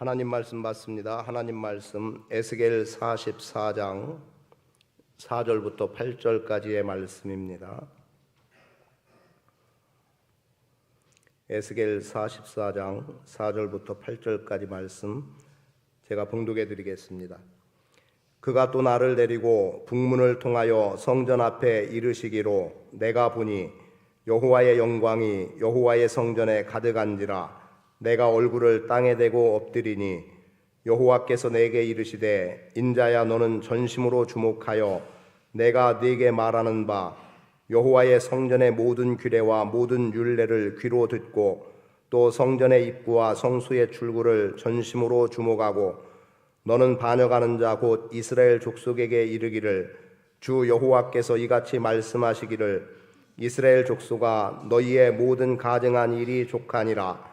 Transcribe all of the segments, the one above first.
하나님 말씀 받습니다. 하나님 말씀 에스겔 44장 4절부터 8절까지의 말씀입니다. 에스겔 44장 4절부터 8절까지 말씀 제가 봉독해 드리겠습니다. 그가 또 나를 데리고 북문을 통하여 성전 앞에 이르시기로 내가 보니 여호와의 영광이 여호와의 성전에 가득한지라. 내가 얼굴을 땅에 대고 엎드리니 여호와께서 내게 이르시되 인자야 너는 전심으로 주목하여 내가 네게 말하는 바 여호와의 성전의 모든 규례와 모든 율례를 귀로 듣고 또 성전의 입구와 성수의 출구를 전심으로 주목하고 너는 반역하는 자 곧 이스라엘 족속에게 이르기를 주 여호와께서 이같이 말씀하시기를 이스라엘 족속아 너희의 모든 가증한 일이 족하니라.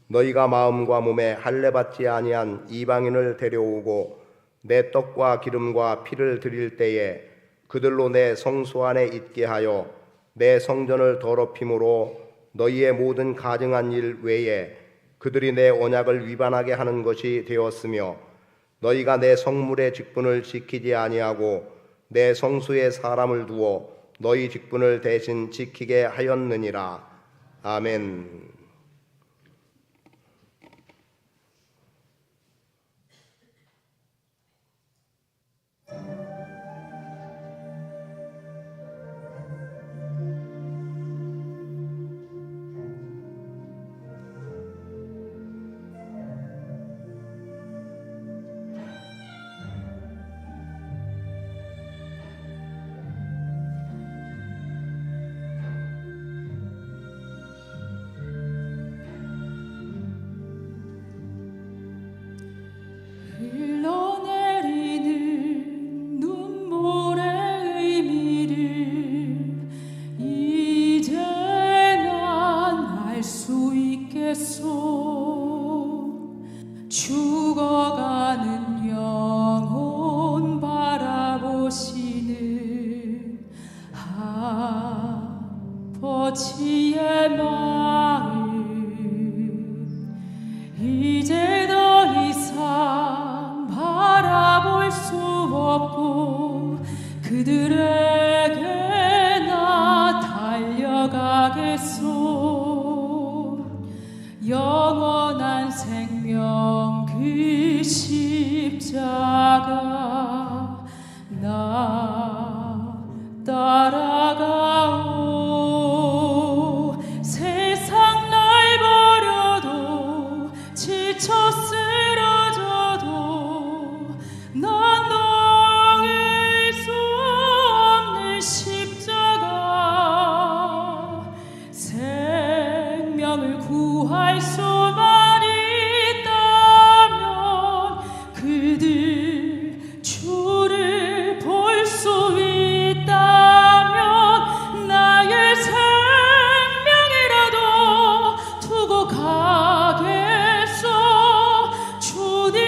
너희가 마음과 몸에 할례받지 아니한 이방인을 데려오고 내 떡과 기름과 피를 드릴 때에 그들로 내 성소 안에 있게 하여 내 성전을 더럽힘으로 너희의 모든 가증한 일 외에 그들이 내 언약을 위반하게 하는 것이 되었으며 너희가 내 성물의 직분을 지키지 아니하고 내 성소에 사람을 두어 너희 직분을 대신 지키게 하였느니라. 아멘. 흘러내리는 눈물의 의미를 이제 난 알 수 있겠소. 죽어가는 영혼 바라보시는 아버지의 마음 이제 더 이상 바라볼 수 없고 그들에게 나 달려가겠소. 영원한 생명 그 십자가 나 따라가오. 세상 날 버려도 지쳐 쓰러져도 난 놓을 수 없는 십자가. 생명을 구할 수만 있다면 그들 주를 볼 수 있다면 나의 생명이라도 두고 가겠소. 주님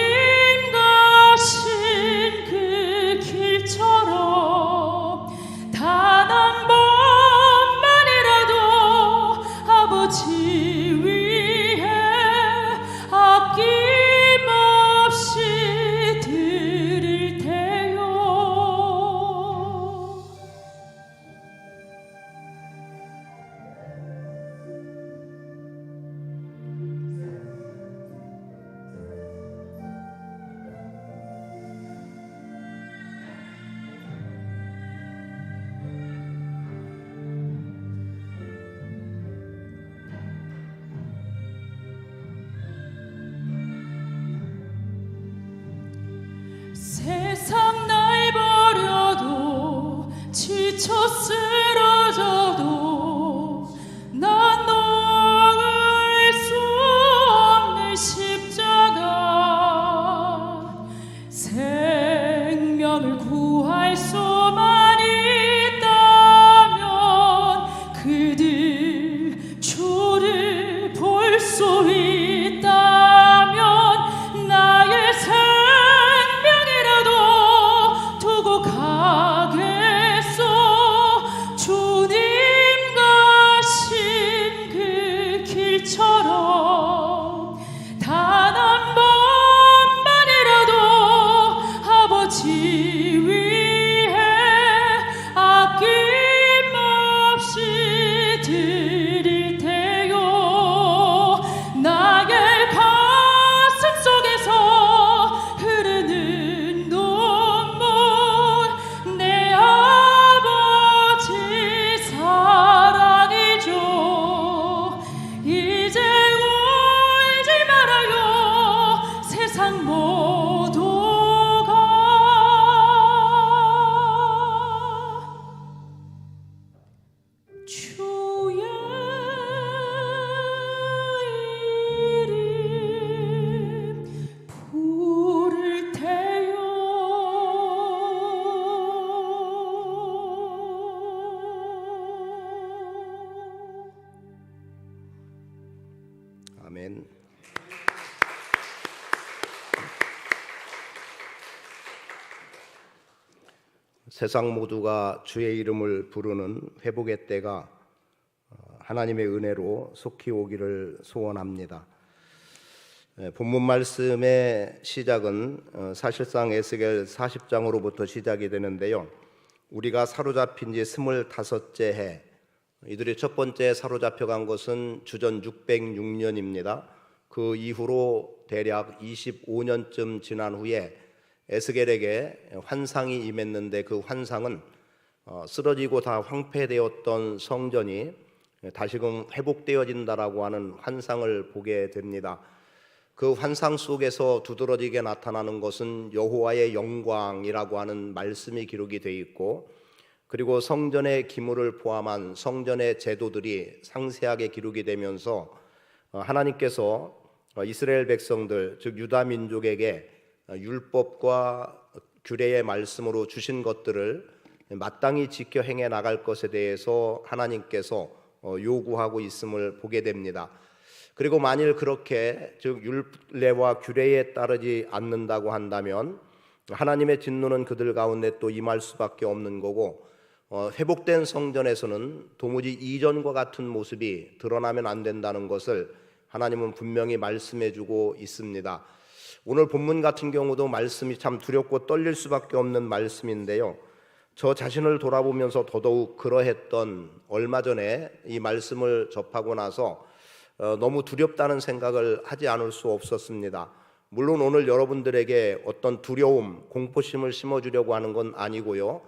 가신 그 길처럼 단 한 번만이라도 아버지 위해 아낌없이 드릴 테요. 세상 날 버려도 지쳐 쓰러져도 난 놓을 수 없는 십자가. 생명을 구할 수만 있다면 그들 주를 볼 수 있다면 나의 생명이라도 두고 가겠소. 주 세상 모두가 주의 이름을 부르는 회복의 때가 하나님의 은혜로 속히 오기를 소원합니다. 본문 말씀의 시작은 사실상 에스겔 40장으로부터 시작이 되는데요. 우리가 사로잡힌 지 25째 해, 이들이 첫 번째 사로잡혀간 것은 주전 606년입니다. 그 이후로 대략 25년쯤 지난 후에 에스겔에게 환상이 임했는데 그 환상은 쓰러지고 다 황폐되었던 성전이 다시금 회복되어진다라고 하는 환상을 보게 됩니다. 그 환상 속에서 두드러지게 나타나는 것은 여호와의 영광이라고 하는 말씀이 기록이 되어 있고, 그리고 성전의 기물을 포함한 성전의 제도들이 상세하게 기록이 되면서 하나님께서 이스라엘 백성들, 즉 유다 민족에게 율법과 규례의 말씀으로 주신 것들을 마땅히 지켜 행해 나갈 것에 대해서 하나님께서 요구하고 있음을 보게 됩니다. 그리고 만일 그렇게 즉 율례와 규례에 따르지 않는다고 한다면 하나님의 진노는 그들 가운데 또 임할 수밖에 없는 거고, 회복된 성전에서는 도무지 이전과 같은 모습이 드러나면 안 된다는 것을 하나님은 분명히 말씀해주고 있습니다. 오늘 본문 같은 경우도 말씀이 참 두렵고 떨릴 수밖에 없는 말씀인데요. 저 자신을 돌아보면서 더더욱 그러했던 얼마 전에 이 말씀을 접하고 나서 너무 두렵다는 생각을 하지 않을 수 없었습니다. 물론 오늘 여러분들에게 어떤 두려움, 공포심을 심어주려고 하는 건 아니고요.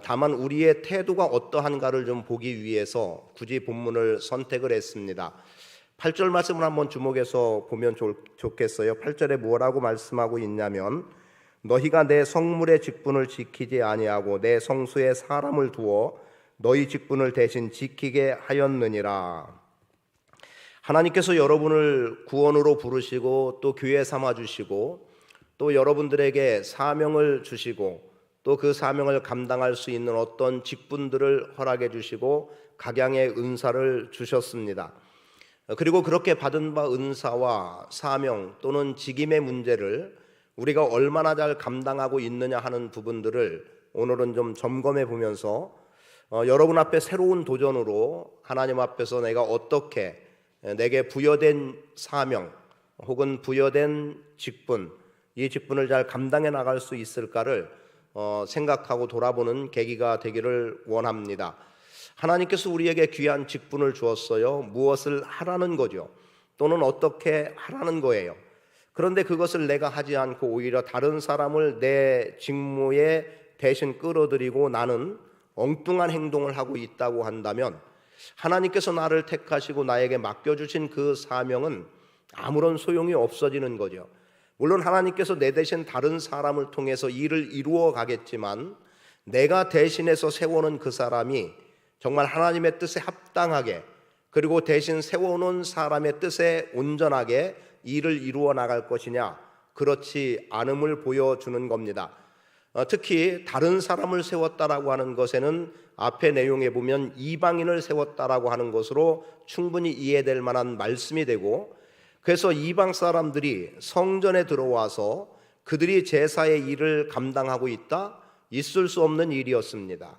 다만 우리의 태도가 어떠한가를 좀 보기 위해서 굳이 본문을 선택을 했습니다. 8절 말씀을 한번 주목해서 보면 좋겠어요. 8절에 뭐라고 말씀하고 있냐면, 너희가 내 성물의 직분을 지키지 아니하고 내 성소에 사람을 두어 너희 직분을 대신 지키게 하였느니라. 하나님께서 여러분을 구원으로 부르시고 또 교회 삼아 주시고 또 여러분들에게 사명을 주시고 또 그 사명을 감당할 수 있는 어떤 직분들을 허락해 주시고 각양의 은사를 주셨습니다. 그리고 그렇게 받은 바 은사와 사명 또는 직임의 문제를 우리가 얼마나 잘 감당하고 있느냐 하는 부분들을 오늘은 좀 점검해 보면서 여러분 앞에 새로운 도전으로 하나님 앞에서 내가 어떻게 내게 부여된 사명 혹은 부여된 직분, 이 직분을 잘 감당해 나갈 수 있을까를 생각하고 돌아보는 계기가 되기를 원합니다. 하나님께서 우리에게 귀한 직분을 주었어요. 무엇을 하라는 거죠. 또는 어떻게 하라는 거예요. 그런데 그것을 내가 하지 않고 오히려 다른 사람을 내 직무에 대신 끌어들이고 나는 엉뚱한 행동을 하고 있다고 한다면 하나님께서 나를 택하시고 나에게 맡겨주신 그 사명은 아무런 소용이 없어지는 거죠. 물론 하나님께서 내 대신 다른 사람을 통해서 일을 이루어 가겠지만 내가 대신해서 세워놓은 그 사람이 정말 하나님의 뜻에 합당하게 그리고 대신 세워놓은 사람의 뜻에 온전하게 일을 이루어 나갈 것이냐, 그렇지 않음을 보여주는 겁니다. 특히 다른 사람을 세웠다라고 하는 것에는 앞의 내용에 보면 이방인을 세웠다라고 하는 것으로 충분히 이해될 만한 말씀이 되고, 그래서 이방 사람들이 성전에 들어와서 그들이 제사의 일을 감당하고 있다? 있을 수 없는 일이었습니다.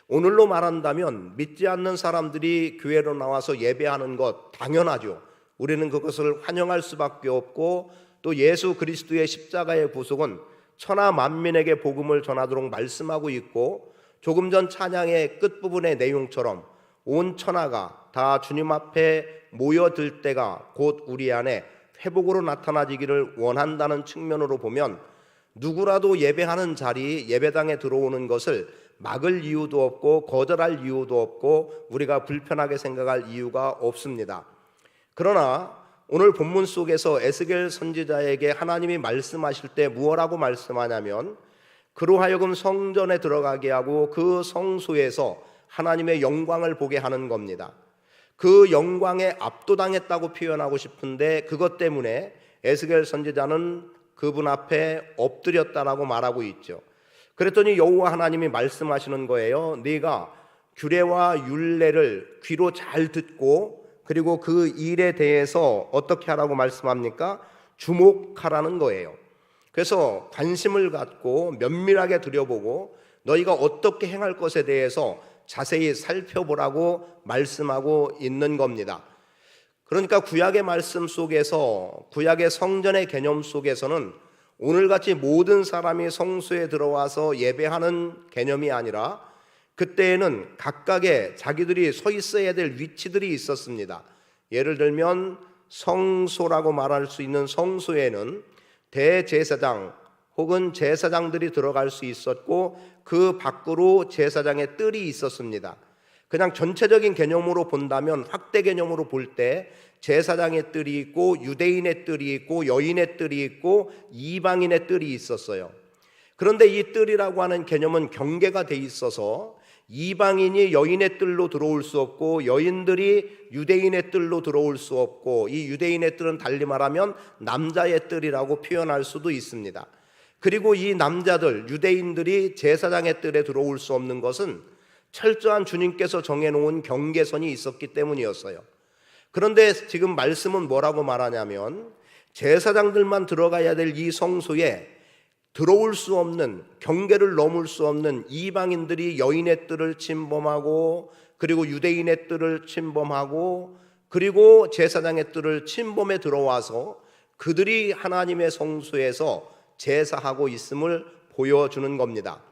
오늘로 말한다면 믿지 않는 사람들이 교회로 나와서 예배하는 것 당연하죠. 우리는 그것을 환영할 수밖에 없고, 또 예수 그리스도의 십자가의 구속은 천하 만민에게 복음을 전하도록 말씀하고 있고, 조금 전 찬양의 끝부분의 내용처럼 온 천하가 다 주님 앞에 모여들 때가 곧 우리 안에 회복으로 나타나지기를 원한다는 측면으로 보면 누구라도 예배하는 자리, 예배당에 들어오는 것을 막을 이유도 없고 거절할 이유도 없고 우리가 불편하게 생각할 이유가 없습니다. 그러나 오늘 본문 속에서 에스겔 선지자에게 하나님이 말씀하실 때 무엇라고 말씀하냐면, 그로 하여금 성전에 들어가게 하고 그 성소에서 하나님의 영광을 보게 하는 겁니다. 그 영광에 압도당했다고 표현하고 싶은데 그것 때문에 에스겔 선지자는 그분 앞에 엎드렸다라고 말하고 있죠. 그랬더니 여호와 하나님이 말씀하시는 거예요. 네가 규례와 율례를 귀로 잘 듣고 그리고 그 일에 대해서 어떻게 하라고 말씀합니까? 주목하라는 거예요. 그래서 관심을 갖고 면밀하게 들여보고 너희가 어떻게 행할 것에 대해서 자세히 살펴보라고 말씀하고 있는 겁니다. 그러니까 구약의 말씀 속에서, 구약의 성전의 개념 속에서는 오늘같이 모든 사람이 성소에 들어와서 예배하는 개념이 아니라 그때에는 각각의 자기들이 서 있어야 될 위치들이 있었습니다. 예를 들면 성소라고 말할 수 있는 성소에는 대제사장 혹은 제사장들이 들어갈 수 있었고 그 밖으로 제사장의 뜰이 있었습니다. 그냥 전체적인 개념으로 본다면, 확대 개념으로 볼 때 제사장의 뜰이 있고 유대인의 뜰이 있고 여인의 뜰이 있고 이방인의 뜰이 있었어요. 그런데 이 뜰이라고 하는 개념은 경계가 돼 있어서 이방인이 여인의 뜰로 들어올 수 없고 여인들이 유대인의 뜰로 들어올 수 없고, 이 유대인의 뜰은 달리 말하면 남자의 뜰이라고 표현할 수도 있습니다. 그리고 이 남자들, 유대인들이 제사장의 뜰에 들어올 수 없는 것은 철저한 주님께서 정해놓은 경계선이 있었기 때문이었어요. 그런데 지금 말씀은 뭐라고 말하냐면 제사장들만 들어가야 될 이 성소에 들어올 수 없는, 경계를 넘을 수 없는 이방인들이 여인의 뜰을 침범하고, 그리고 유대인의 뜰을 침범하고, 그리고 제사장의 뜰을 침범해 들어와서 그들이 하나님의 성소에서 제사하고 있음을 보여주는 겁니다.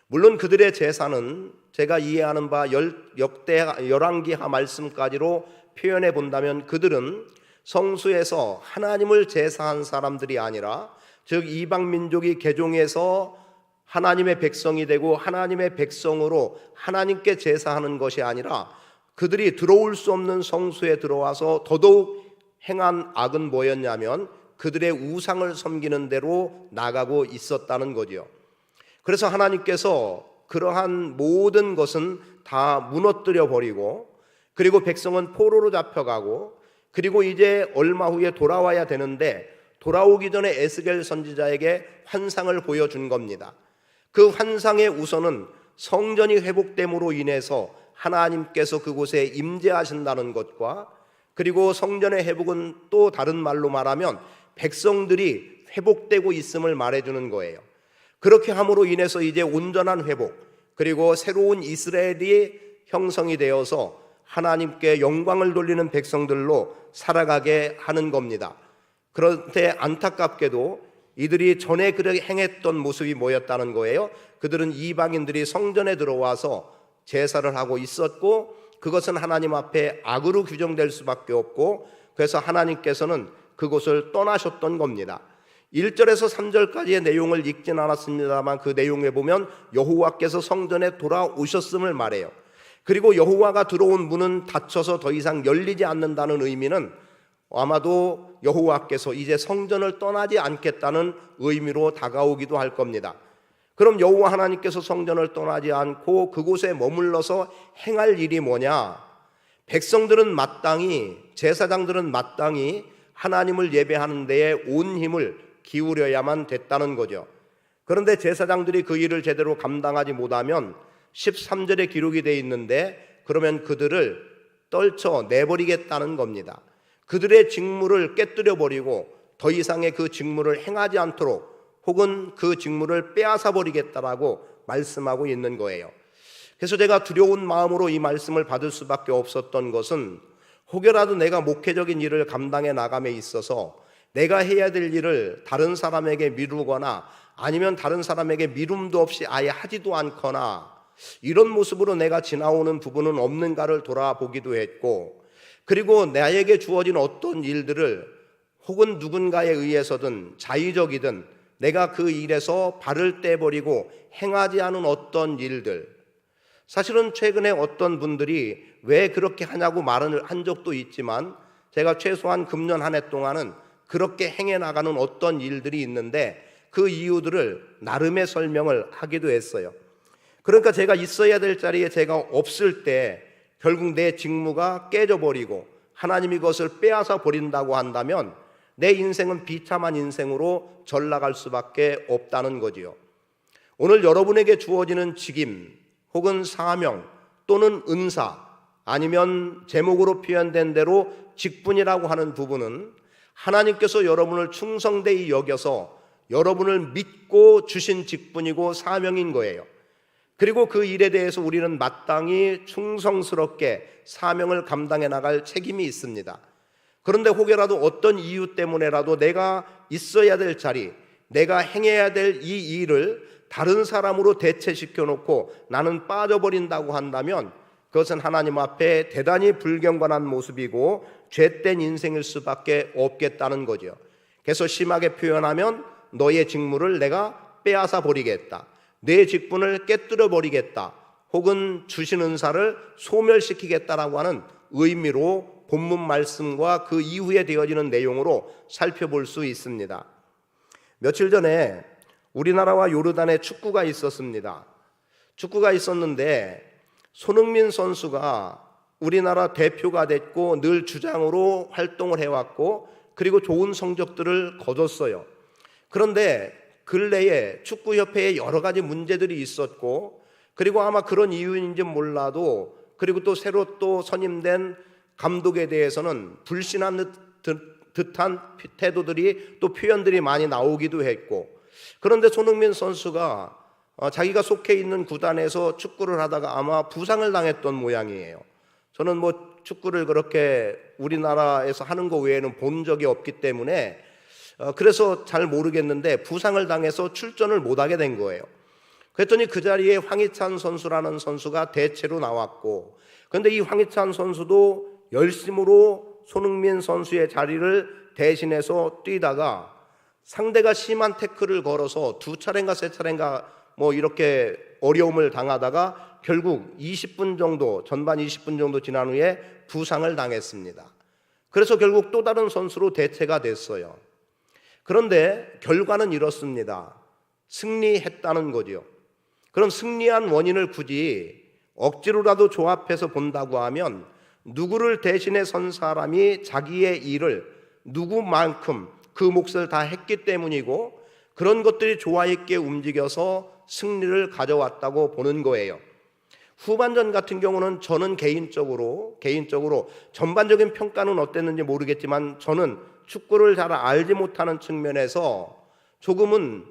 물론 그들의 제사는 제가 이해하는 바 열왕기하 말씀까지로 표현해 본다면 그들은 성소에서 하나님을 제사한 사람들이 아니라, 즉 이방 민족이 개종해서 하나님의 백성이 되고 하나님의 백성으로 하나님께 제사하는 것이 아니라, 그들이 들어올 수 없는 성소에 들어와서 더더욱 행한 악은 뭐였냐면 그들의 우상을 섬기는 대로 나가고 있었다는 거지요. 그래서 하나님께서 그러한 모든 것은 다 무너뜨려 버리고, 그리고 백성은 포로로 잡혀가고, 그리고 이제 얼마 후에 돌아와야 되는데 돌아오기 전에 에스겔 선지자에게 환상을 보여준 겁니다. 그 환상의 우선은 성전이 회복됨으로 인해서 하나님께서 그곳에 임재하신다는 것과, 그리고 성전의 회복은 또 다른 말로 말하면 백성들이 회복되고 있음을 말해주는 거예요. 그렇게 함으로 인해서 이제 온전한 회복, 그리고 새로운 이스라엘이 형성이 되어서 하나님께 영광을 돌리는 백성들로 살아가게 하는 겁니다. 그런데 안타깝게도 이들이 전에 그렇게 행했던 모습이 뭐였다는 거예요? 그들은 이방인들이 성전에 들어와서 제사를 하고 있었고, 그것은 하나님 앞에 악으로 규정될 수밖에 없고, 그래서 하나님께서는 그곳을 떠나셨던 겁니다. 1절에서 3절까지의 내용을 읽진 않았습니다만 그 내용에 보면 여호와께서 성전에 돌아오셨음을 말해요. 그리고 여호와가 들어온 문은 닫혀서 더 이상 열리지 않는다는 의미는 아마도 여호와께서 이제 성전을 떠나지 않겠다는 의미로 다가오기도 할 겁니다. 그럼 여호와 하나님께서 성전을 떠나지 않고 그곳에 머물러서 행할 일이 뭐냐? 백성들은 마땅히, 제사장들은 마땅히 하나님을 예배하는 데에 온 힘을 기울여야만 됐다는 거죠. 그런데 제사장들이 그 일을 제대로 감당하지 못하면 13절에 기록이 되어 있는데, 그러면 그들을 떨쳐 내버리겠다는 겁니다. 그들의 직무를 깨뜨려 버리고 더 이상의 그 직무를 행하지 않도록, 혹은 그 직무를 빼앗아 버리겠다라고 말씀하고 있는 거예요. 그래서 제가 두려운 마음으로 이 말씀을 받을 수밖에 없었던 것은, 혹여라도 내가 목회적인 일을 감당해 나감에 있어서 내가 해야 될 일을 다른 사람에게 미루거나, 아니면 다른 사람에게 미룸도 없이 아예 하지도 않거나, 이런 모습으로 내가 지나오는 부분은 없는가를 돌아보기도 했고, 그리고 나에게 주어진 어떤 일들을 혹은 누군가에 의해서든 자의적이든 내가 그 일에서 발을 떼버리고 행하지 않은 어떤 일들, 사실은 최근에 어떤 분들이 왜 그렇게 하냐고 말을 한 적도 있지만, 제가 최소한 금년 한 해 동안은 그렇게 행해 나가는 어떤 일들이 있는데 그 이유들을 나름의 설명을 하기도 했어요. 그러니까 제가 있어야 될 자리에 제가 없을 때 결국 내 직무가 깨져버리고 하나님이 그것을 빼앗아 버린다고 한다면 내 인생은 비참한 인생으로 전락할 수밖에 없다는 거지요. 오늘 여러분에게 주어지는 직임 혹은 사명 또는 은사, 아니면 제목으로 표현된 대로 직분이라고 하는 부분은 하나님께서 여러분을 충성되이 여겨서 여러분을 믿고 주신 직분이고 사명인 거예요. 그리고 그 일에 대해서 우리는 마땅히 충성스럽게 사명을 감당해 나갈 책임이 있습니다. 그런데 혹여라도 어떤 이유 때문에라도 내가 있어야 될 자리, 내가 행해야 될 이 일을 다른 사람으로 대체시켜 놓고 나는 빠져버린다고 한다면 그것은 하나님 앞에 대단히 불경건한 모습이고 죄된 인생일 수밖에 없겠다는 거죠. 그래서 심하게 표현하면 너의 직무를 내가 빼앗아 버리겠다, 내 직분을 깨뜨려 버리겠다, 혹은 주신 은사를 소멸시키겠다라고 하는 의미로 본문 말씀과 그 이후에 되어지는 내용으로 살펴볼 수 있습니다. 며칠 전에 우리나라와 요르단에 축구가 있었습니다. 축구가 있었는데 손흥민 선수가 우리나라 대표가 됐고 늘 주장으로 활동을 해왔고 그리고 좋은 성적들을 거뒀어요. 그런데 근래에 축구협회에 여러 가지 문제들이 있었고, 그리고 아마 그런 이유인지 몰라도, 그리고 또 새로 또 선임된 감독에 대해서는 불신한 듯한 태도들이 또 표현들이 많이 나오기도 했고, 그런데 손흥민 선수가 자기가 속해 있는 구단에서 축구를 하다가 아마 부상을 당했던 모양이에요. 저는 뭐 축구를 그렇게 우리나라에서 하는 거 외에는 본 적이 없기 때문에 그래서 잘 모르겠는데 부상을 당해서 출전을 못하게 된 거예요. 그랬더니 그 자리에 황희찬 선수라는 선수가 대체로 나왔고, 그런데 이 황희찬 선수도 열심으로 손흥민 선수의 자리를 대신해서 뛰다가 상대가 심한 태클을 걸어서 두 차례인가 세 차례인가 뭐 이렇게 어려움을 당하다가 결국 20분 정도, 전반 20분 정도 지난 후에 부상을 당했습니다. 그래서 결국 또 다른 선수로 대체가 됐어요. 그런데 결과는 이렇습니다. 승리했다는 거죠. 그럼 승리한 원인을 굳이 억지로라도 조합해서 본다고 하면 누구를 대신해 선 사람이 자기의 일을 누구만큼 그 몫을 다 했기 때문이고, 그런 것들이 조화 있게 움직여서 승리를 가져왔다고 보는 거예요. 후반전 같은 경우는 저는 개인적으로 전반적인 평가는 어땠는지 모르겠지만 저는 축구를 잘 알지 못하는 측면에서 조금은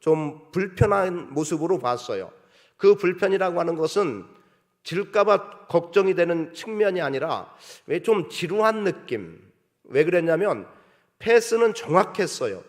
좀 불편한 모습으로 봤어요. 그 불편이라고 하는 것은 질까봐 걱정이 되는 측면이 아니라 왜 좀 지루한 느낌. 왜 그랬냐면 패스는 정확했어요.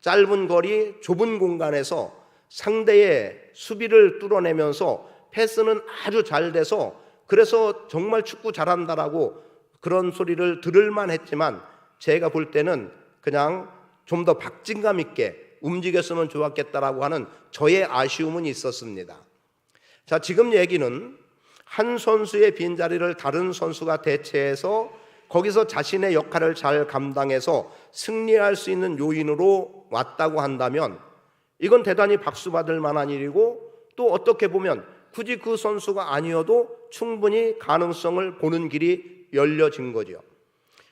짧은 거리, 좁은 공간에서 상대의 수비를 뚫어내면서 패스는 아주 잘 돼서, 그래서 정말 축구 잘한다라고 그런 소리를 들을만 했지만 제가 볼 때는 그냥 좀 더 박진감 있게 움직였으면 좋았겠다라고 하는 저의 아쉬움은 있었습니다. 자, 지금 얘기는 한 선수의 빈자리를 다른 선수가 대체해서 거기서 자신의 역할을 잘 감당해서 승리할 수 있는 요인으로 왔다고 한다면 이건 대단히 박수받을 만한 일이고, 또 어떻게 보면 굳이 그 선수가 아니어도 충분히 가능성을 보는 길이 열려진 거죠.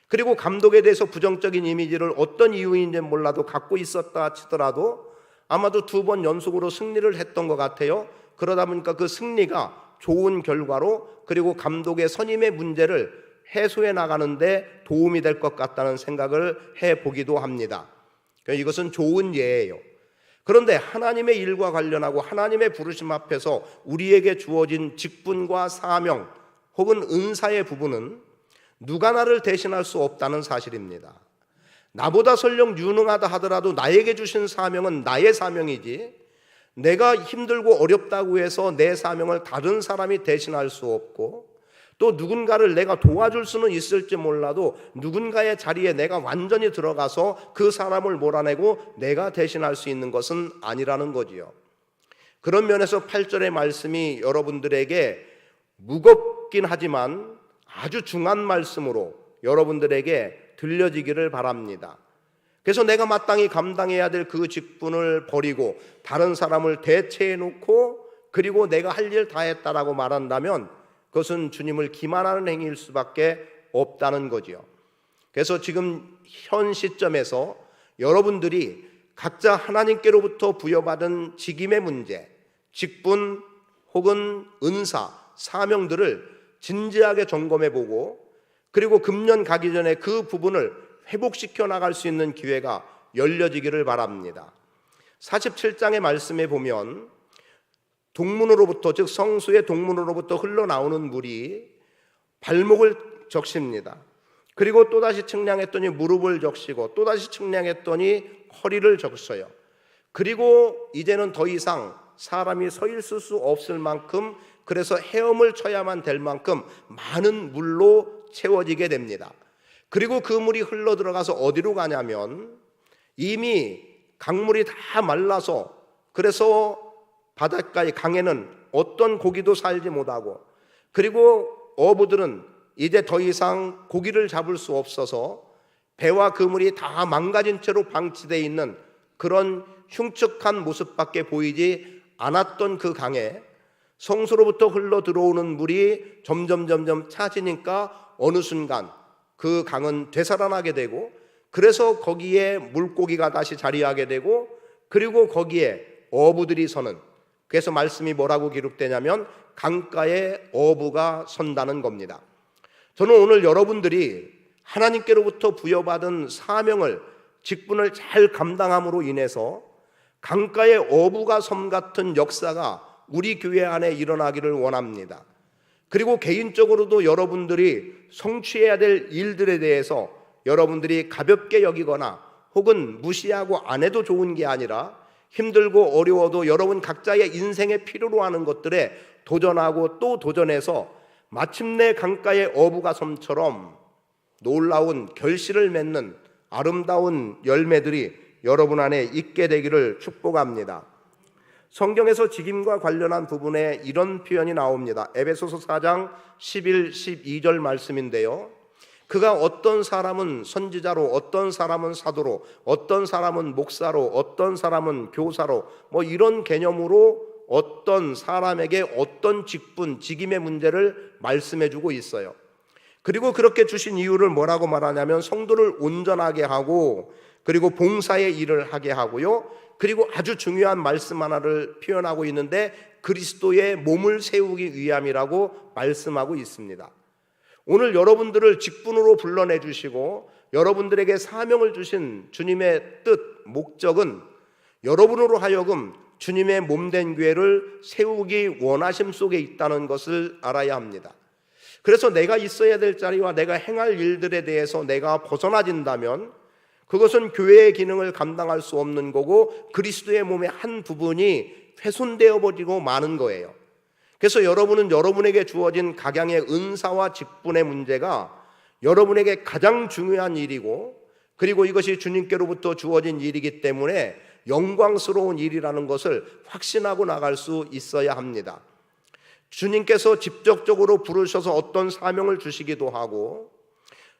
그리고 감독에 대해서 부정적인 이미지를 어떤 이유인지 몰라도 갖고 있었다 치더라도 아마도 2번 연속으로 승리를 했던 것 같아요. 그러다 보니까 그 승리가 좋은 결과로, 그리고 감독의 선임의 문제를 해소해 나가는데 도움이 될 것 같다는 생각을 해보기도 합니다. 이것은 좋은 예예요. 그런데 하나님의 일과 관련하고 하나님의 부르심 앞에서 우리에게 주어진 직분과 사명 혹은 은사의 부분은 누가 나를 대신할 수 없다는 사실입니다. 나보다 설령 유능하다 하더라도 나에게 주신 사명은 나의 사명이지, 내가 힘들고 어렵다고 해서 내 사명을 다른 사람이 대신할 수 없고, 또 누군가를 내가 도와줄 수는 있을지 몰라도 누군가의 자리에 내가 완전히 들어가서 그 사람을 몰아내고 내가 대신할 수 있는 것은 아니라는 거지요. 그런 면에서 8절의 말씀이 여러분들에게 무겁긴 하지만 아주 중요한 말씀으로 여러분들에게 들려지기를 바랍니다. 그래서 내가 마땅히 감당해야 될 그 직분을 버리고 다른 사람을 대체해 놓고 그리고 내가 할 일 다 했다라고 말한다면 그것은 주님을 기만하는 행위일 수밖에 없다는 거지요. 그래서 지금 현 시점에서 여러분들이 각자 하나님께로부터 부여받은 직임의 문제, 직분 혹은 은사, 사명들을 진지하게 점검해보고, 그리고 금년 가기 전에 그 부분을 회복시켜 나갈 수 있는 기회가 열려지기를 바랍니다. 47장의 말씀에 보면 동문으로부터, 즉 성수의 동문으로부터 흘러나오는 물이 발목을 적십니다. 그리고 또다시 측량했더니 무릎을 적시고 또다시 측량했더니 허리를 적셔요. 그리고 이제는 더 이상 사람이 서 있을 수 없을 만큼, 그래서 헤엄을 쳐야만 될 만큼 많은 물로 채워지게 됩니다. 그리고 그 물이 흘러 들어가서 어디로 가냐면 이미 강물이 다 말라서, 그래서 바닷가의 강에는 어떤 고기도 살지 못하고, 그리고 어부들은 이제 더 이상 고기를 잡을 수 없어서 배와 그물이 다 망가진 채로 방치되어 있는 그런 흉측한 모습밖에 보이지 않았던 그 강에 성수로부터 흘러 들어오는 물이 점점 차지니까 어느 순간 그 강은 되살아나게 되고, 그래서 거기에 물고기가 다시 자리하게 되고, 그리고 거기에 어부들이 서는, 그래서 말씀이 뭐라고 기록되냐면 강가에 어부가 선다는 겁니다. 저는 오늘 여러분들이 하나님께로부터 부여받은 사명을, 직분을 잘 감당함으로 인해서 강가에 어부가 섬 같은 역사가 우리 교회 안에 일어나기를 원합니다. 그리고 개인적으로도 여러분들이 성취해야 될 일들에 대해서 여러분들이 가볍게 여기거나 혹은 무시하고 안 해도 좋은 게 아니라 힘들고 어려워도 여러분 각자의 인생에 필요로 하는 것들에 도전하고 또 도전해서 마침내 강가의 어부가 섬처럼 놀라운 결실을 맺는 아름다운 열매들이 여러분 안에 있게 되기를 축복합니다. 성경에서 직임과 관련한 부분에 이런 표현이 나옵니다. 에베소서 4장 11, 12절 말씀인데요, 그가 어떤 사람은 선지자로, 어떤 사람은 사도로, 어떤 사람은 목사로, 어떤 사람은 교사로, 이런 개념으로 어떤 사람에게 어떤 직분, 직임의 문제를 말씀해 주고 있어요. 그리고 그렇게 주신 이유를 뭐라고 말하냐면 성도를 온전하게 하고, 그리고 봉사의 일을 하게 하고요, 그리고 아주 중요한 말씀 하나를 표현하고 있는데 그리스도의 몸을 세우기 위함이라고 말씀하고 있습니다. 오늘 여러분들을 직분으로 불러내 주시고 여러분들에게 사명을 주신 주님의 뜻, 목적은 여러분으로 하여금 주님의 몸된 교회를 세우기 원하심 속에 있다는 것을 알아야 합니다. 그래서 내가 있어야 될 자리와 내가 행할 일들에 대해서 내가 벗어나진다면 그것은 교회의 기능을 감당할 수 없는 거고 그리스도의 몸의 한 부분이 훼손되어 버리고 마는 거예요. 그래서 여러분은 여러분에게 주어진 각양의 은사와 직분의 문제가 여러분에게 가장 중요한 일이고, 그리고 이것이 주님께로부터 주어진 일이기 때문에 영광스러운 일이라는 것을 확신하고 나갈 수 있어야 합니다. 주님께서 직접적으로 부르셔서 어떤 사명을 주시기도 하고,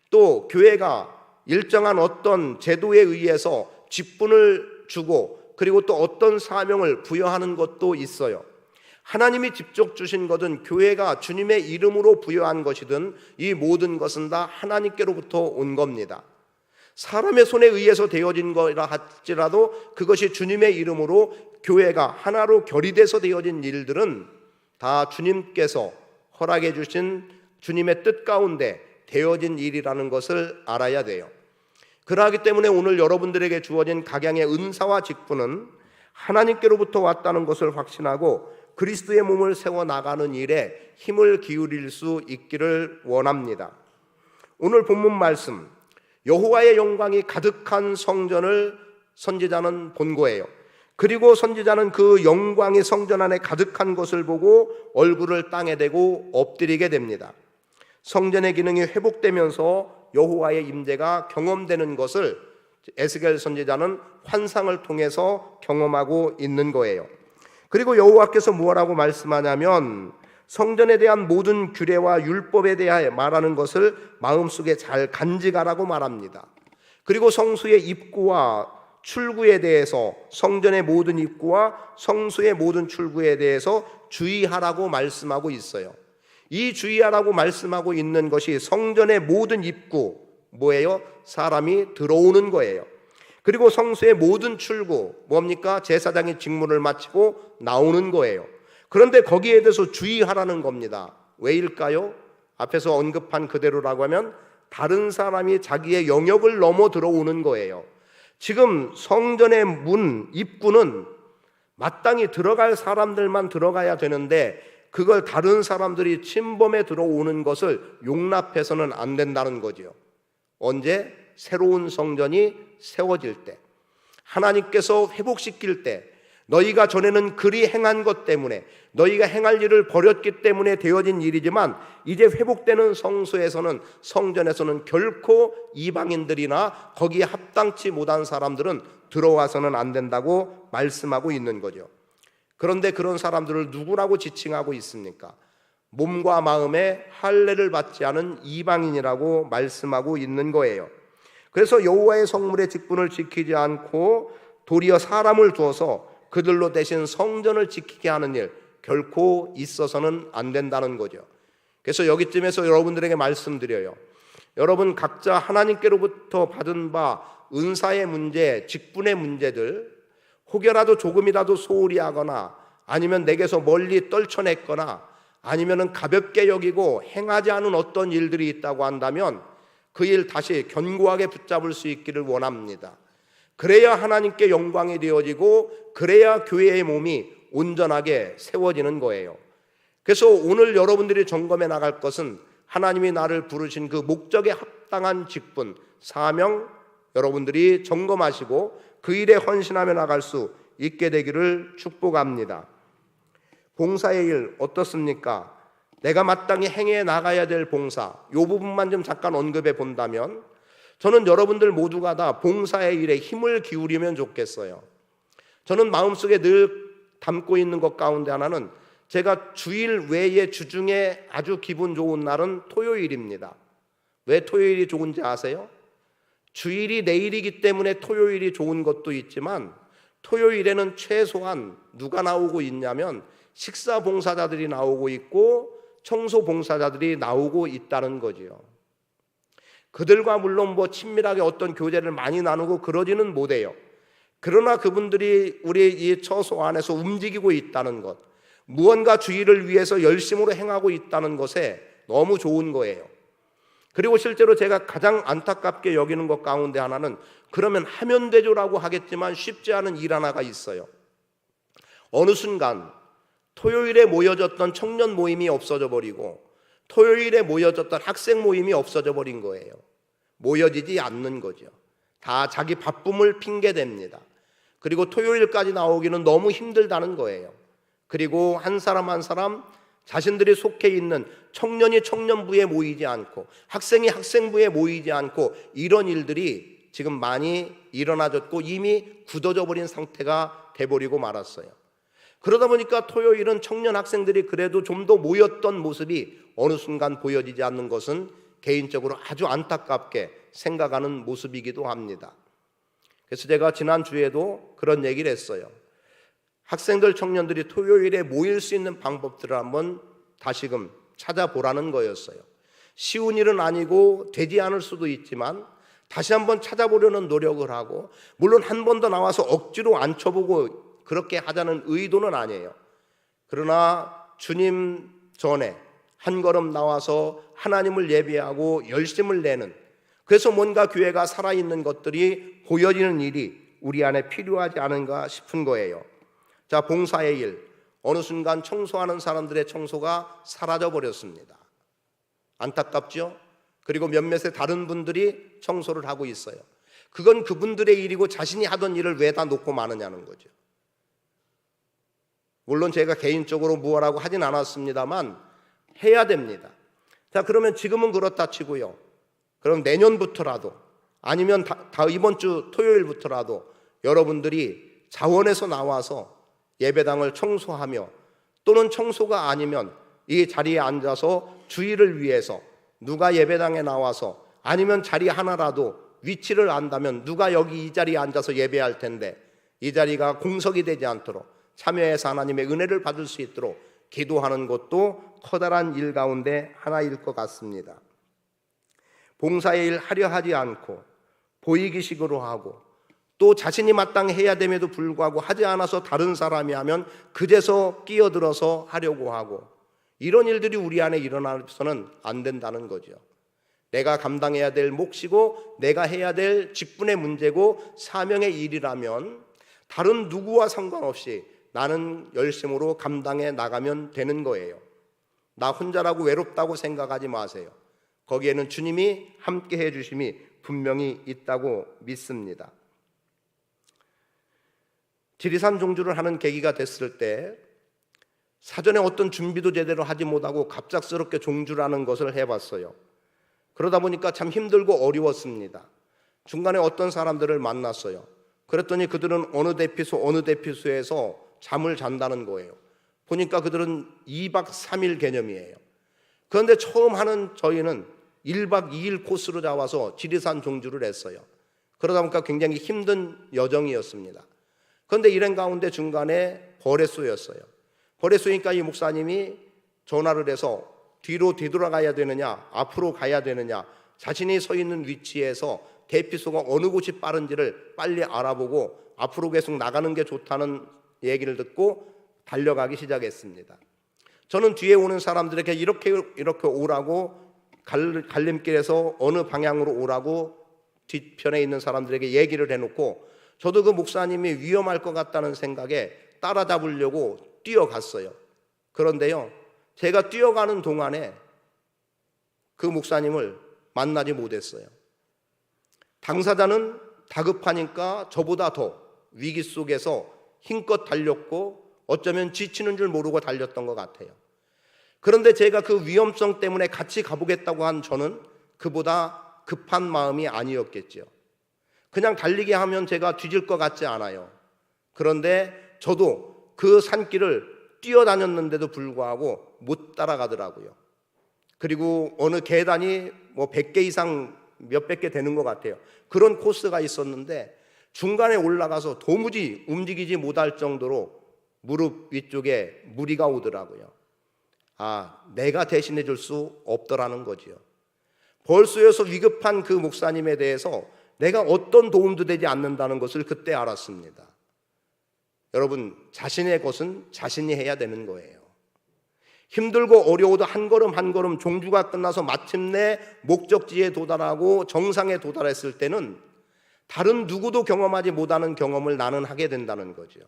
또 교회가 일정한 어떤 제도에 의해서 직분을 주고 그리고 또 어떤 사명을 부여하는 것도 있어요. 하나님이 직접 주신 것은 교회가 주님의 이름으로 부여한 것이든 이 모든 것은 다 하나님께로부터 온 겁니다. 사람의 손에 의해서 되어진 거라 할지라도 그것이 주님의 이름으로 교회가 하나로 결의돼서 되어진 일들은 다 주님께서 허락해 주신 주님의 뜻 가운데 되어진 일이라는 것을 알아야 돼요. 그러하기 때문에 오늘 여러분들에게 주어진 각양의 은사와 직분은 하나님께로부터 왔다는 것을 확신하고 그리스도의 몸을 세워나가는 일에 힘을 기울일 수 있기를 원합니다. 오늘 본문 말씀, 여호와의 영광이 가득한 성전을 선지자는 본 거예요. 그리고 선지자는 그 영광이 성전 안에 가득한 것을 보고 얼굴을 땅에 대고 엎드리게 됩니다. 성전의 기능이 회복되면서 여호와의 임재가 경험되는 것을 에스겔 선지자는 환상을 통해서 경험하고 있는 거예요. 그리고 여호와께서 무엇라고 말씀하냐면 성전에 대한 모든 규례와 율법에 대하여 말하는 것을 마음속에 잘 간직하라고 말합니다. 그리고 성수의 입구와 출구에 대해서, 성전의 모든 입구와 성수의 모든 출구에 대해서 주의하라고 말씀하고 있어요. 이 주의하라고 말씀하고 있는 것이 성전의 모든 입구, 뭐예요? 사람이 들어오는 거예요. 그리고 성수의 모든 출구, 뭡니까? 제사장이 직무를 마치고 나오는 거예요. 그런데 거기에 대해서 주의하라는 겁니다. 왜일까요? 앞에서 언급한 그대로라고 하면 다른 사람이 자기의 영역을 넘어 들어오는 거예요. 지금 성전의 문, 입구는 마땅히 들어갈 사람들만 들어가야 되는데 그걸 다른 사람들이 침범해 들어오는 것을 용납해서는 안 된다는 거죠. 언제? 새로운 성전이 세워질 때, 하나님께서 회복시킬 때, 너희가 전에는 그리 행한 것 때문에, 너희가 행할 일을 버렸기 때문에 되어진 일이지만 이제 회복되는 성소에서는, 성전에서는 결코 이방인들이나 거기에 합당치 못한 사람들은 들어와서는 안 된다고 말씀하고 있는 거죠. 그런데 그런 사람들을 누구라고 지칭하고 있습니까? 몸과 마음에 할례를 받지 않은 이방인이라고 말씀하고 있는 거예요. 그래서 여호와의 성물의 직분을 지키지 않고 도리어 사람을 두어서 그들로 대신 성전을 지키게 하는 일, 결코 있어서는 안 된다는 거죠. 그래서 여기쯤에서 여러분들에게 말씀드려요. 여러분 각자 하나님께로부터 받은 바 은사의 문제, 직분의 문제들, 혹여라도 조금이라도 소홀히 하거나 아니면 내게서 멀리 떨쳐냈거나 아니면은 가볍게 여기고 행하지 않은 어떤 일들이 있다고 한다면 그 일 다시 견고하게 붙잡을 수 있기를 원합니다. 그래야 하나님께 영광이 되어지고 그래야 교회의 몸이 온전하게 세워지는 거예요. 그래서 오늘 여러분들이 점검해 나갈 것은 하나님이 나를 부르신 그 목적에 합당한 직분, 사명, 여러분들이 점검하시고 그 일에 헌신하며 나갈 수 있게 되기를 축복합니다. 봉사의 일 어떻습니까? 내가 마땅히 행해 나가야 될 봉사, 이 부분만 좀 잠깐 언급해 본다면 저는 여러분들 모두가 다 봉사의 일에 힘을 기울이면 좋겠어요. 저는 마음속에 늘 담고 있는 것 가운데 하나는 제가 주일 외에 주중에 아주 기분 좋은 날은 토요일입니다. 왜 토요일이 좋은지 아세요? 주일이 내일이기 때문에 토요일이 좋은 것도 있지만 토요일에는 최소한 누가 나오고 있냐면 식사 봉사자들이 나오고 있고 청소 봉사자들이 나오고 있다는 거지요. 그들과 물론 친밀하게 어떤 교제를 많이 나누고 그러지는 못해요. 그러나 그분들이 우리 이 처소 안에서 움직이고 있다는 것, 무언가 주의를 위해서 열심으로 행하고 있다는 것에 너무 좋은 거예요. 그리고 실제로 제가 가장 안타깝게 여기는 것 가운데 하나는 그러면 하면 되죠라고 하겠지만 쉽지 않은 일 하나가 있어요. 어느 순간 토요일에 모여졌던 청년 모임이 없어져 버리고 토요일에 모여졌던 학생 모임이 없어져 버린 거예요. 모여지지 않는 거죠. 다 자기 바쁨을 핑계댑니다. 그리고 토요일까지 나오기는 너무 힘들다는 거예요. 그리고 한 사람 한 사람 자신들이 속해 있는 청년이 청년부에 모이지 않고 학생이 학생부에 모이지 않고 이런 일들이 지금 많이 일어나졌고 이미 굳어져 버린 상태가 돼버리고 말았어요. 그러다 보니까 토요일은 청년 학생들이 그래도 좀 더 모였던 모습이 어느 순간 보여지지 않는 것은 개인적으로 아주 안타깝게 생각하는 모습이기도 합니다. 그래서 제가 지난주에도 그런 얘기를 했어요. 학생들, 청년들이 토요일에 모일 수 있는 방법들을 한번 다시금 찾아보라는 거였어요. 쉬운 일은 아니고 되지 않을 수도 있지만 다시 한번 찾아보려는 노력을 하고, 물론 한 번 더 나와서 억지로 앉혀보고 그렇게 하자는 의도는 아니에요. 그러나 주님 전에 한 걸음 나와서 하나님을 예배하고 열심을 내는, 그래서 뭔가 교회가 살아있는 것들이 보여지는 일이 우리 안에 필요하지 않은가 싶은 거예요. 자, 봉사의 일, 어느 순간 청소하는 사람들의 청소가 사라져 버렸습니다. 안타깝죠? 그리고 몇몇의 다른 분들이 청소를 하고 있어요. 그건 그분들의 일이고 자신이 하던 일을 왜 다 놓고 마느냐는 거죠. 물론 제가 개인적으로 무엇라고 하진 않았습니다만 해야 됩니다. 자, 그러면 지금은 그렇다 치고요. 그럼 내년부터라도 아니면 이번 주 토요일부터라도 여러분들이 자원에서 나와서 예배당을 청소하며, 또는 청소가 아니면 이 자리에 앉아서 주의를 위해서 누가 예배당에 나와서, 아니면 자리 하나라도 위치를 안다면 누가 여기 이 자리에 앉아서 예배할 텐데 이 자리가 공석이 되지 않도록 참여해서 하나님의 은혜를 받을 수 있도록 기도하는 것도 커다란 일 가운데 하나일 것 같습니다. 봉사의 일 하려 하지 않고 보이기식으로 하고, 또 자신이 마땅히 해야 됨에도 불구하고 하지 않아서 다른 사람이 하면 그제서 끼어들어서 하려고 하고, 이런 일들이 우리 안에 일어나서는 안 된다는 거죠. 내가 감당해야 될 몫이고 내가 해야 될 직분의 문제고 사명의 일이라면 다른 누구와 상관없이 나는 열심으로 감당해 나가면 되는 거예요. 나 혼자라고 외롭다고 생각하지 마세요. 거기에는 주님이 함께 해주심이 분명히 있다고 믿습니다. 지리산 종주를 하는 계기가 됐을 때 사전에 어떤 준비도 제대로 하지 못하고 갑작스럽게 종주라는 것을 해봤어요. 그러다 보니까 참 힘들고 어려웠습니다. 중간에 어떤 사람들을 만났어요. 그랬더니 그들은 어느 대피소에서 잠을 잔다는 거예요. 보니까 그들은 2박 3일 개념이에요. 그런데 처음 하는 저희는 1박 2일 코스로 잡아서 지리산 종주를 했어요. 그러다 보니까 굉장히 힘든 여정이었습니다. 그런데 일행 가운데 중간에 벌에쏘였어요. 벌에쏘니까 이 목사님이 전화를 해서 뒤로 뒤돌아가야 되느냐 앞으로 가야 되느냐, 자신이 서 있는 위치에서 대피소가 어느 곳이 빠른지를 빨리 알아보고 앞으로 계속 나가는 게 좋다는 얘기를 듣고 달려가기 시작했습니다. 저는 뒤에 오는 사람들에게 이렇게 오라고, 갈림길에서 어느 방향으로 오라고 뒤편에 있는 사람들에게 얘기를 해놓고, 저도 그 목사님이 위험할 것 같다는 생각에 따라잡으려고 뛰어갔어요. 그런데요, 제가 뛰어가는 동안에 그 목사님을 만나지 못했어요. 당사자는 다급하니까 저보다 더 위기 속에서 힘껏 달렸고 어쩌면 지치는 줄 모르고 달렸던 것 같아요. 그런데 제가 그 위험성 때문에 같이 가보겠다고 한 저는 그보다 급한 마음이 아니었겠죠. 그냥 달리게 하면 제가 뒤질 것 같지 않아요. 그런데 저도 그 산길을 뛰어다녔는데도 불구하고 못 따라가더라고요. 그리고 어느 계단이 100개 이상 몇백 개 되는 것 같아요. 그런 코스가 있었는데 중간에 올라가서 도무지 움직이지 못할 정도로 무릎 위쪽에 무리가 오더라고요. 내가 대신해 줄 수 없더라는 거지요. 벌쏘여서 위급한 그 목사님에 대해서 내가 어떤 도움도 되지 않는다는 것을 그때 알았습니다. 여러분, 자신의 것은 자신이 해야 되는 거예요. 힘들고 어려워도 한 걸음 한 걸음 종주가 끝나서 마침내 목적지에 도달하고 정상에 도달했을 때는 다른 누구도 경험하지 못하는 경험을 나는 하게 된다는 거죠.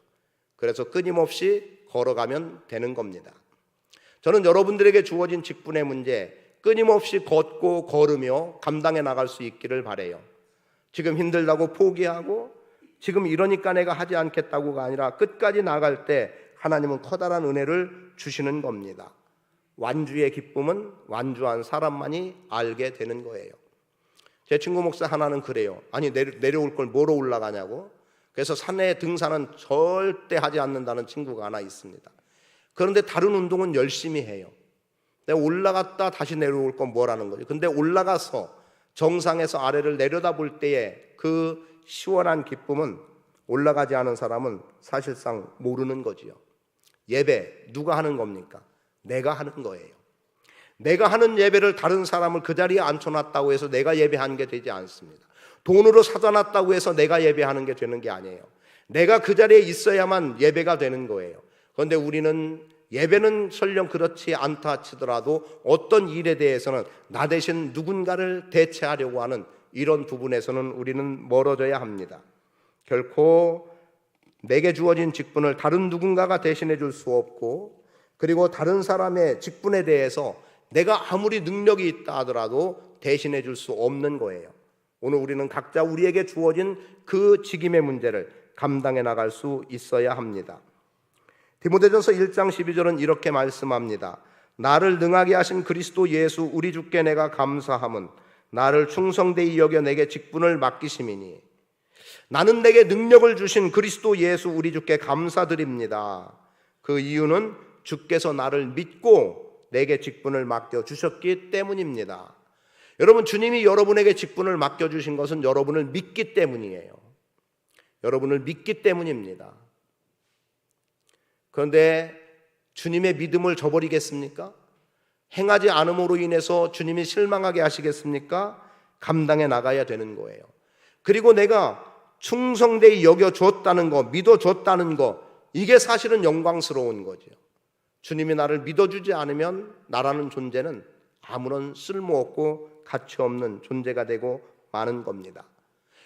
그래서 끊임없이 걸어가면 되는 겁니다. 저는 여러분들에게 주어진 직분의 문제, 끊임없이 걷고 걸으며 감당해 나갈 수 있기를 바라요. 지금 힘들다고 포기하고 지금 이러니까 내가 하지 않겠다고가 아니라 끝까지 나갈 때 하나님은 커다란 은혜를 주시는 겁니다. 완주의 기쁨은 완주한 사람만이 알게 되는 거예요. 제 친구 목사 하나는 그래요. 내려올 걸 뭐로 올라가냐고. 그래서 산에 등산은 절대 하지 않는다는 친구가 하나 있습니다. 그런데 다른 운동은 열심히 해요. 내가 올라갔다 다시 내려올 건 뭐라는 거죠. 근데 올라가서 정상에서 아래를 내려다볼 때의 그 시원한 기쁨은 올라가지 않은 사람은 사실상 모르는 거지요. 예배 누가 하는 겁니까? 내가 하는 거예요. 내가 하는 예배를 다른 사람을 그 자리에 앉혀놨다고 해서 내가 예배하는 게 되지 않습니다. 돈으로 사다 놨다고 해서 내가 예배하는 게 되는 게 아니에요. 내가 그 자리에 있어야만 예배가 되는 거예요. 그런데 우리는 예배는 설령 그렇지 않다 치더라도 어떤 일에 대해서는 나 대신 누군가를 대체하려고 하는 이런 부분에서는 우리는 멀어져야 합니다. 결코 내게 주어진 직분을 다른 누군가가 대신해 줄 수 없고, 그리고 다른 사람의 직분에 대해서 내가 아무리 능력이 있다 하더라도 대신해 줄 수 없는 거예요. 오늘 우리는 각자 우리에게 주어진 그 직임의 문제를 감당해 나갈 수 있어야 합니다. 디모데전서 1장 12절은 이렇게 말씀합니다. 나를 능하게 하신 그리스도 예수 우리 주께 내가 감사함은 나를 충성되이 여겨 내게 직분을 맡기심이니, 나는 내게 능력을 주신 그리스도 예수 우리 주께 감사드립니다. 그 이유는 주께서 나를 믿고 내게 직분을 맡겨주셨기 때문입니다. 여러분, 주님이 여러분에게 직분을 맡겨주신 것은 여러분을 믿기 때문이에요. 여러분을 믿기 때문입니다. 그런데 주님의 믿음을 저버리겠습니까? 행하지 않음으로 인해서 주님이 실망하게 하시겠습니까? 감당해 나가야 되는 거예요. 그리고 내가 충성되이 여겨줬다는 거, 믿어줬다는 거, 이게 사실은 영광스러운 거죠. 주님이 나를 믿어주지 않으면 나라는 존재는 아무런 쓸모없고 가치없는 존재가 되고 마는 겁니다.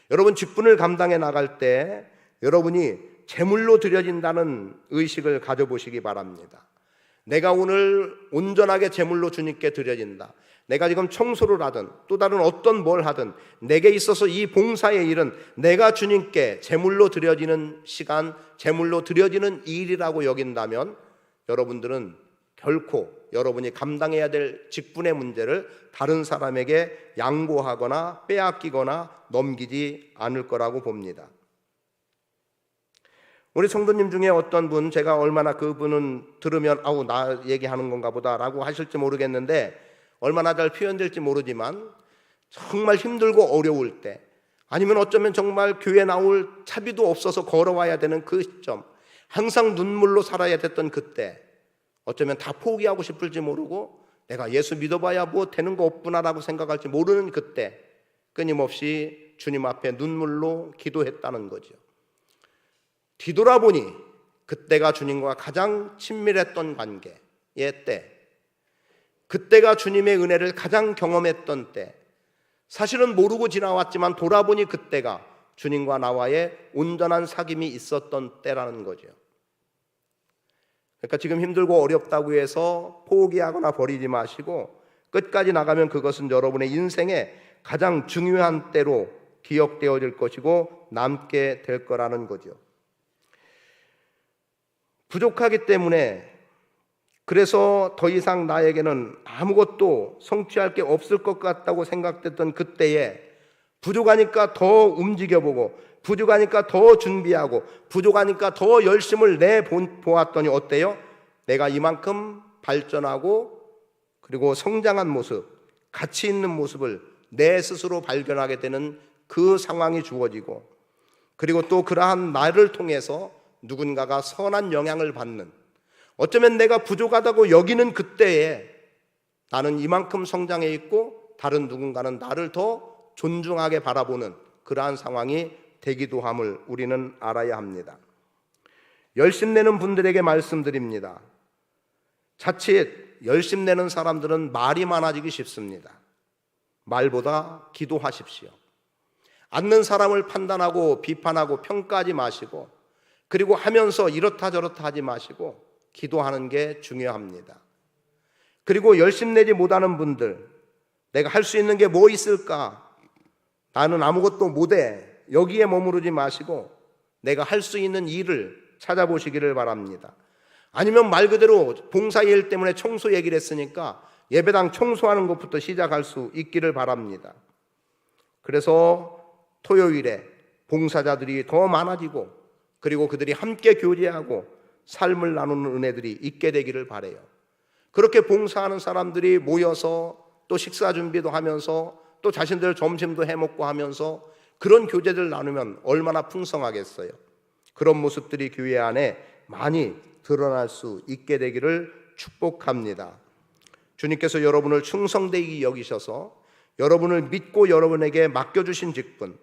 여러분, 직분을 감당해 나갈 때 여러분이 제물로 드려진다는 의식을 가져보시기 바랍니다. 내가 오늘 온전하게 제물로 주님께 드려진다. 내가 지금 청소를 하든 또 다른 어떤 뭘 하든 내게 있어서 이 봉사의 일은 내가 주님께 제물로 드려지는 시간, 제물로 드려지는 일이라고 여긴다면 여러분들은 결코 여러분이 감당해야 될 직분의 문제를 다른 사람에게 양보하거나 빼앗기거나 넘기지 않을 거라고 봅니다. 우리 성도님 중에 어떤 분, 제가 얼마나 그분은 들으면 아우 나 얘기하는 건가 보다 라고 하실지 모르겠는데, 얼마나 잘 표현될지 모르지만 정말 힘들고 어려울 때, 아니면 어쩌면 정말 교회 나올 차비도 없어서 걸어와야 되는 그 시점, 항상 눈물로 살아야 됐던 그때, 어쩌면 다 포기하고 싶을지 모르고 내가 예수 믿어봐야 뭐 되는 거 없구나라고 생각할지 모르는 그때 끊임없이 주님 앞에 눈물로 기도했다는 거죠. 뒤돌아보니 그때가 주님과 가장 친밀했던 관계의 때, 그때가 주님의 은혜를 가장 경험했던 때, 사실은 모르고 지나왔지만 돌아보니 그때가 주님과 나와의 온전한 사귐이 있었던 때라는 거죠. 그러니까 지금 힘들고 어렵다고 해서 포기하거나 버리지 마시고 끝까지 나가면 그것은 여러분의 인생의 가장 중요한 때로 기억되어질 것이고 남게 될 거라는 거죠. 부족하기 때문에, 그래서 더 이상 나에게는 아무것도 성취할 게 없을 것 같다고 생각됐던 그때에 부족하니까 더 움직여보고 부족하니까 더 준비하고 부족하니까 더 열심을 내보았더니 어때요? 내가 이만큼 발전하고 그리고 성장한 모습, 가치 있는 모습을 내 스스로 발견하게 되는 그 상황이 주어지고, 그리고 또 그러한 나를 통해서 누군가가 선한 영향을 받는, 어쩌면 내가 부족하다고 여기는 그때에 나는 이만큼 성장해 있고 다른 누군가는 나를 더 존중하게 바라보는 그러한 상황이 되기도 함을 우리는 알아야 합니다. 열심내는 분들에게 말씀드립니다. 자칫 열심내는 사람들은 말이 많아지기 쉽습니다. 말보다 기도하십시오. 앉는 사람을 판단하고 비판하고 평가하지 마시고, 그리고 하면서 이렇다 저렇다 하지 마시고 기도하는 게 중요합니다. 그리고 열심내지 못하는 분들, 내가 할 수 있는 게 뭐 있을까? 나는 아무것도 못해. 여기에 머무르지 마시고 내가 할 수 있는 일을 찾아보시기를 바랍니다. 아니면 말 그대로 봉사일 때문에 청소 얘기를 했으니까 예배당 청소하는 것부터 시작할 수 있기를 바랍니다. 그래서 토요일에 봉사자들이 더 많아지고, 그리고 그들이 함께 교제하고 삶을 나누는 은혜들이 있게 되기를 바라요. 그렇게 봉사하는 사람들이 모여서 또 식사 준비도 하면서 또 자신들 점심도 해먹고 하면서 그런 교제들 나누면 얼마나 풍성하겠어요. 그런 모습들이 교회 안에 많이 드러날 수 있게 되기를 축복합니다. 주님께서 여러분을 충성되게 여기셔서 여러분을 믿고 여러분에게 맡겨주신 직분,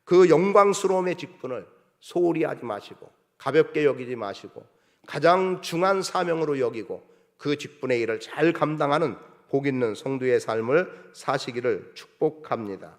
그 영광스러움의 직분을 소홀히 하지 마시고 가볍게 여기지 마시고 가장 중한 사명으로 여기고 그 직분의 일을 잘 감당하는 복 있는 성도의 삶을 사시기를 축복합니다.